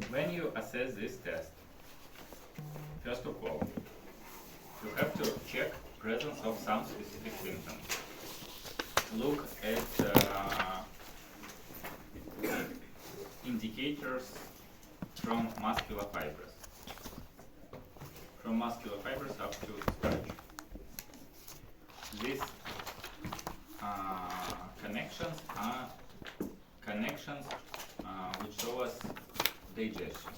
When you assess this test, first of all, you have to check presence of some specific symptoms. Look at indicators from muscular fibers. From muscular fibers up to starch. These connections are connections which show us digestion,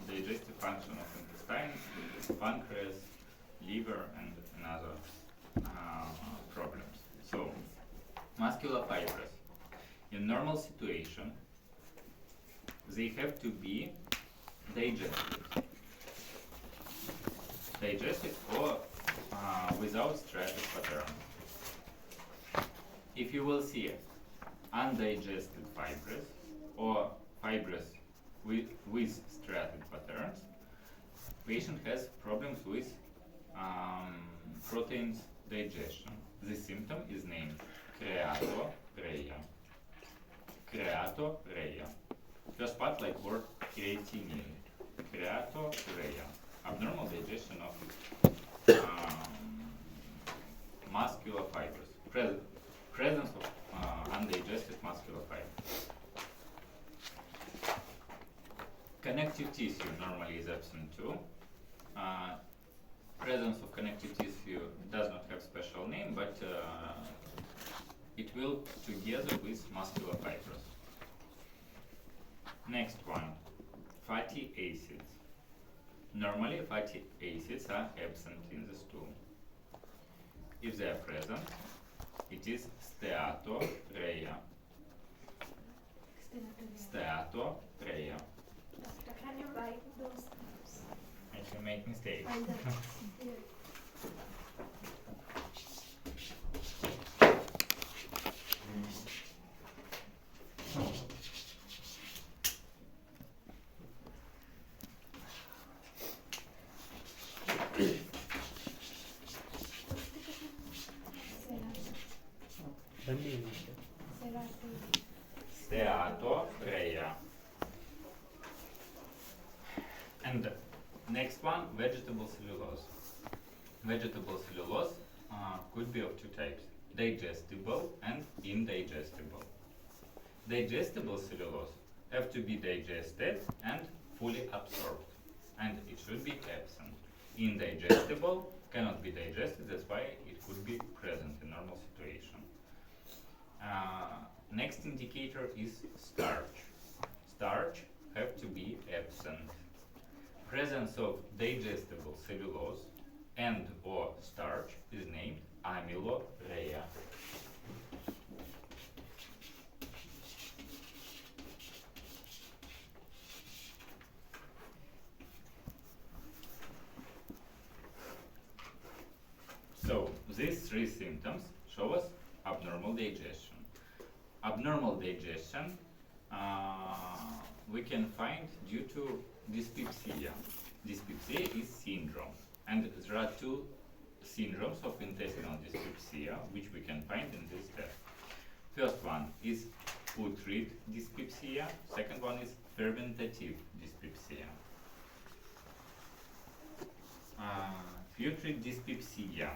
digestive function of intestine, pancreas, liver, and other problems. So, muscular fibers, in normal situation, they have to be digested or without striated pattern. If you will see undigested fibers or fibers with striated patterns, patient has problems with proteins digestion. The symptom is named creatorrhea. Creatorrhea. First part like word creatinine. Creatorrhea. Abnormal digestion of muscular fibers. Presence of undigested muscular fibers. Connective tissue normally is absent too. Presence of connective tissue does not have special name, but it will together with muscular fibers. Next one, fatty acids. Normally fatty acids are absent in the stool. If they are present, it is steatorrhea. Steatorrhea. Doctor, can you write those names? I can make mistakes. Steatorrhea. And next one, vegetable cellulose. Vegetable cellulose could be of two types, digestible and indigestible. Digestible cellulose have to be digested and fully absorbed, and it should be absent. Indigestible cannot be digested, that's why it could be present in normal situation. Next indicator is starch. Starch have to be absent. Presence of digestible cellulose and or starch is named amylorrhea. So these three symptoms show us abnormal digestion. Abnormal digestion we can find due to dyspepsia. Dyspepsia is syndrome, and there are two syndromes of intestinal dyspepsia which we can find in this test. First one is putrid dyspepsia, second one is fermentative dyspepsia. Putrid dyspepsia.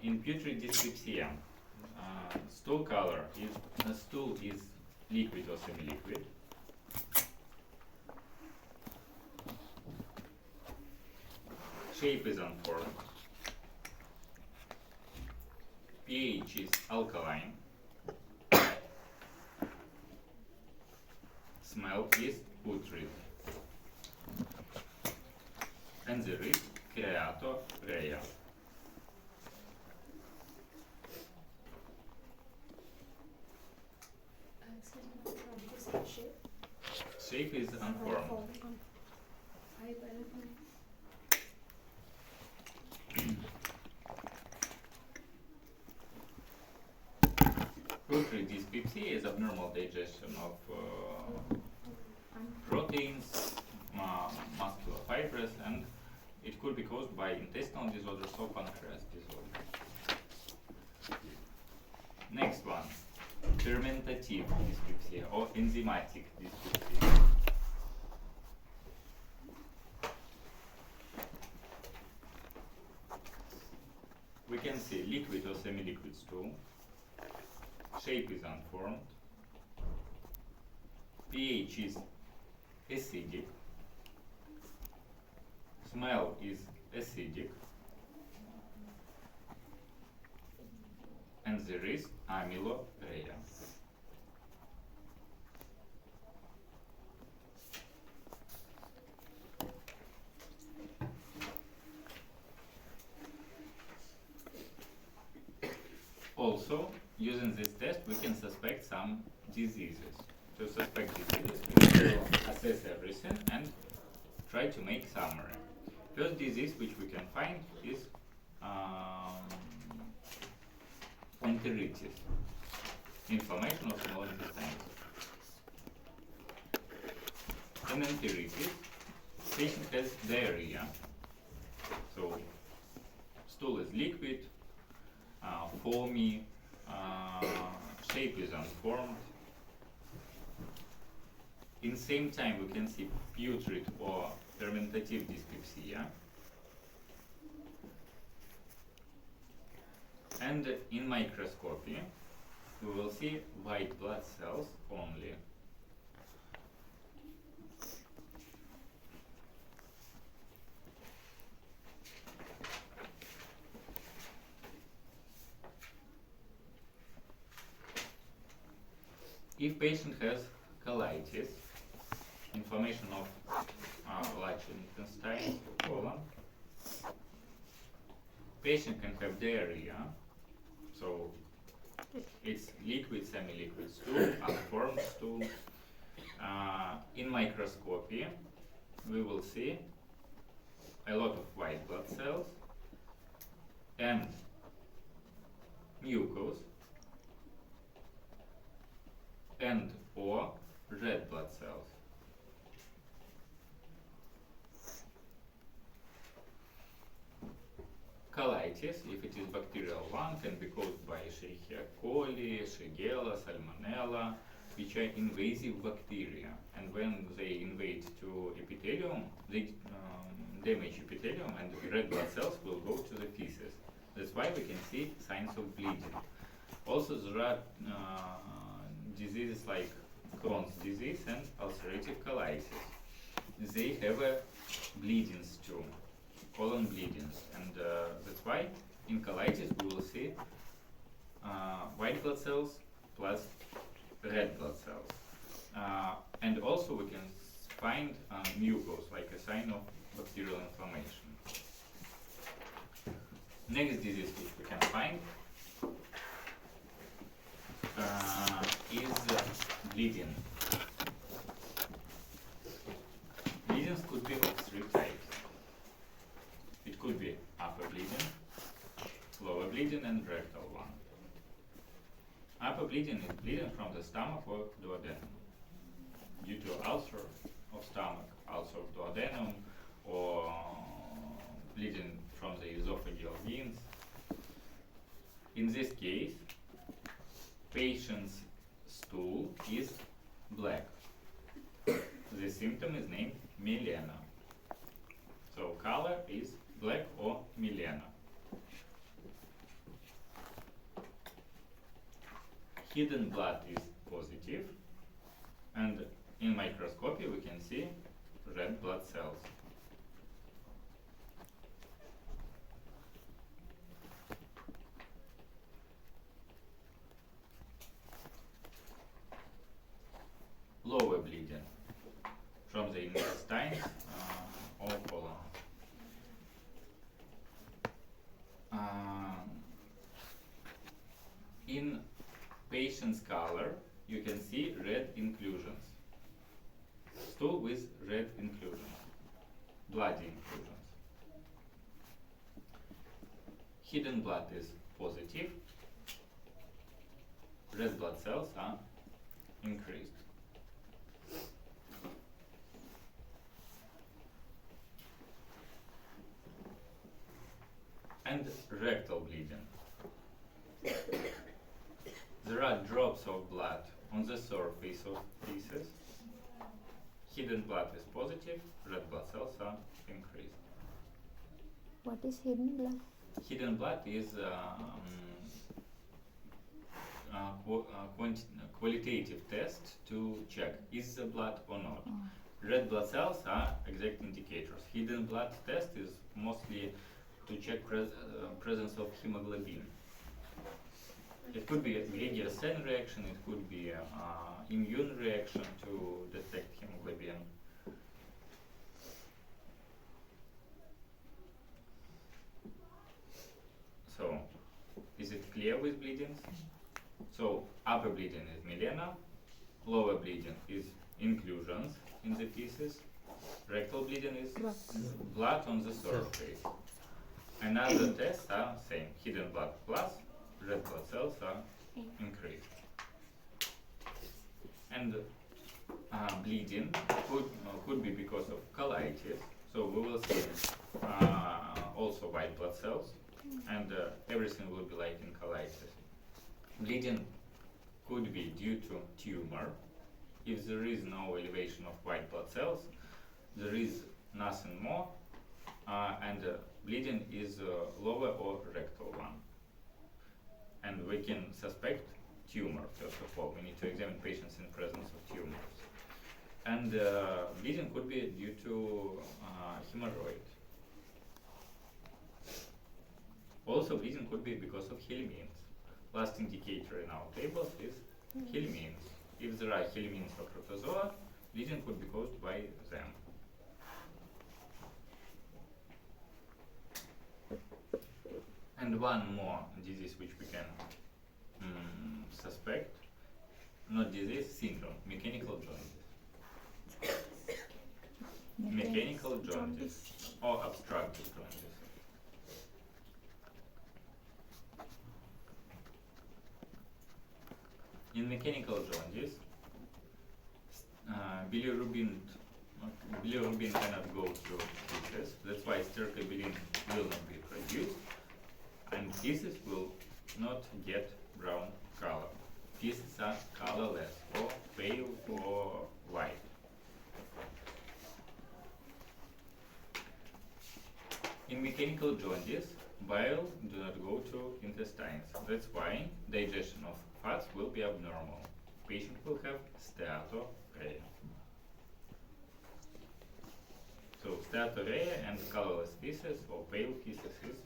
In putrid dyspepsia, stool color is stool is liquid or semi-liquid. Shape is unformed. pH is alkaline. Smell is putrid. And there is creatorrhea. Shape is unformed. Putrid dyspepsia is abnormal digestion of proteins, muscular fibers, and it could be caused by intestinal disorders or pancreas disorder. Next one, fermentative dyspepsia or enzymatic dyspepsia. We can see liquid or semi-liquid stool, shape is unformed, pH is acidic, smell is acidic, and there is amylourea. Also, using this test, we can suspect some diseases. To suspect diseases, we need to assess everything and try to make summary. First disease which we can find is enteritis, inflammation of small intestines. In enteritis, patient has diarrhea, so stool is liquid, foamy, shape is unformed. In same time, we can see putrid or fermentative dyspepsia. And in microscopy, we will see white blood cells only. If patient has colitis, inflammation of large intestine, colon, patient can have diarrhea, so it's liquid, semi-liquid stool, unformed stool. In microscopy, we will see a lot of white blood cells and mucus and or red blood cells. Colitis, if it is bacterial one, can be caused by Escherichia coli, Shigella, Salmonella, which are invasive bacteria. And when they invade to epithelium, they damage epithelium and red blood cells will go to the feces. That's why we can see signs of bleeding. Also, there are diseases like Crohn's disease and ulcerative colitis. They have a bleedings too, colon bleedings, and that's why in colitis we will see white blood cells plus red blood cells. And also we can find mucus, like a sign of bacterial inflammation. Next disease which we can find is bleeding. Bleedings could be of three types. It could be upper bleeding, lower bleeding, and rectal one. Upper bleeding is bleeding from the stomach or duodenum due to ulcer of stomach, ulcer of duodenum, or bleeding from the esophageal veins. In this case, patient's stool is black. The symptom is named melena. So color is black or melena. Hidden blood is positive, and in microscopy we can see red blood cells. Lower bleeding from the intestines or colon. In patient's color, you can see red inclusions. Stool with red inclusions, bloody inclusions. Hidden blood is positive. Red blood cells are increased. And rectal bleeding. There are drops of blood on the surface of feces. Hidden blood is positive, red blood cells are increased. What is hidden blood? Hidden blood is qualitative test to check is the blood or not. Oh. Red blood cells are exact indicators. Hidden blood test is mostly to check presence of hemoglobin. It could be a Gregor-Sen reaction, it could be immune reaction to detect hemoglobin. So, is it clear with bleeding? So, upper bleeding is melena, lower bleeding is inclusions in the feces, rectal bleeding is blood on the surface. Another tests are same, hidden blood plus red blood cells are increased. And bleeding could be because of colitis, so we will see also white blood cells, and everything will be like in colitis. Bleeding could be due to tumor. If there is no elevation of white blood cells, there is nothing more, and bleeding is lower or rectal one. And we can suspect tumor, first of all. We need to examine patients in presence of tumors. And bleeding could be due to hemorrhoid. Also, bleeding could be because of Helminths. Last indicator in our tables is Helminths. If there are Helminths or protozoa, bleeding could be caused by them. And one more disease which we can suspect, not disease, syndrome, mechanical jaundice. Mechanical jaundice or obstructive jaundice. In mechanical jaundice, bilirubin cannot go to feces. That's why stercobilin will not be produced, and feces will not get brown color. Feces are colorless, or pale, or white. In mechanical jaundice, bile do not go to intestines. That's why digestion of fats will be abnormal. Patient will have steatorrhea. So steatorrhea and colorless feces or pale feces is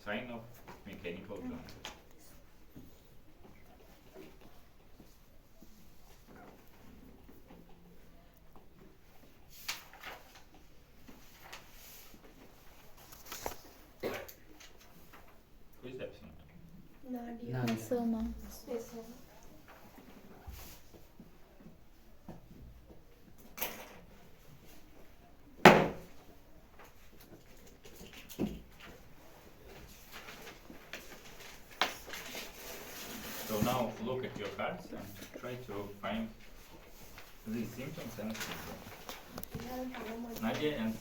sign of mechanical jaundice. Who is absent? Nadia. Soma. Yes, sir. So now look at your cards and try to find these symptoms and symptoms. Nadia and